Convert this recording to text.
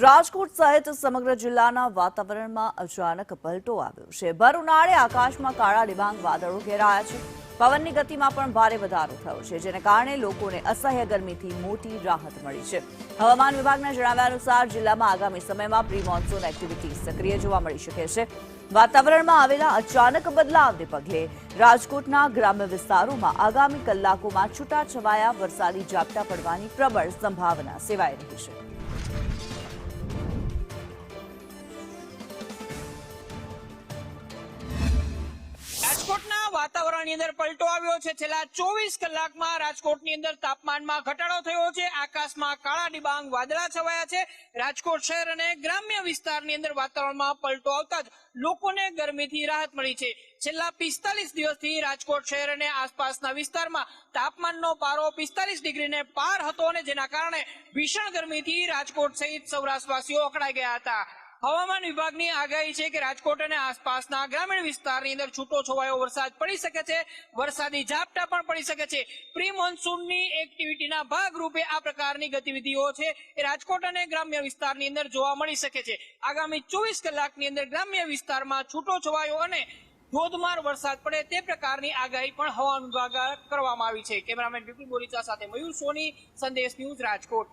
રાજકોટ સહિત સમગ્ર જિલ્લાના વાતાવરણમાં અચાનક પલટો આવ્યો છે। ભર ઉનાળે આકાશમાં કાળા ડિબાંગ વાદળો ઘેરાયા છે। પવનની ગતિમાં પણ ભારે વધારો થયો છે, જેને કારણે લોકોને અસહ્ય ગરમીથી મોટી રાહત મળી છે। હવામાન વિભાગના જણાવ્યા અનુસાર જિલ્લામાં આગામી સમયમાં પ્રી મોન્સૂન એક્ટિવિટી સક્રિય જોવા મળી શકે છે। વાતાવરણમાં આવેલા અચાનક બદલાવને પગલે રાજકોટના ગ્રામ્ય વિસ્તારોમાં આગામી કલાકોમાં છૂટાછવાયા વરસાદી ઝાપટા પડવાની પ્રબળ સંભાવના સેવાઈ રહી છે। રાજકોટના વાતાવરણની અંદર પલટો આવ્યો છે। છેલ્લા 24 કલાકમાં રાજકોટની અંદર તાપમાનમાં ઘટાડો થયો છે। આકાશમાં કાળા ડિબાંગ વાદળા છવાયા છે। રાજકોટ શહેર અને ગ્રામ્ય વિસ્તારની અંદર વાતાવરણમાં પલટો આવતા જ લોકોને ગરમીથી રાહત મળી છે। છેલ્લા 45 દિવસથી રાજકોટ શહેર અને આસપાસના વિસ્તારમાં તાપમાનનો પારો 45 ડિગ્રીને પાર હતો અને જેના કારણે ભીષણ ગરમીથી રાજકોટ સહિત સૌરાષ્ટ્રવાસીઓ અકળાઈ ગયા હતા। હવામાન વિભાગની આગાહી છે કે રાજકોટ અને આસપાસના ગ્રામીણ વિસ્તારની અંદર છૂટો છવાયો વરસાદ પડી શકે છે, વરસાદી ઝાપટા પણ પડી શકે છે। પ્રી મોન્સૂનની એક્ટિવિટીના ભાગરૂપે આ પ્રકારની ગતિવિધિઓ છે એ રાજકોટ અને ગ્રામ્ય વિસ્તારની અંદર જોવા મળી શકે છે। આગામી 24 કલાકની અંદર ગ્રામ્ય વિસ્તારમાં છૂટો છવાયો અને ધોધમાર વરસાદ પડે તે પ્રકારની આગાહી પણ હવામાન વિભાગ કરવામાં આવી છે। કેમેરામેન વિપુલ બોરીચા સાથે મયુર સોની, સંદેશ ન્યૂઝ, રાજકોટ।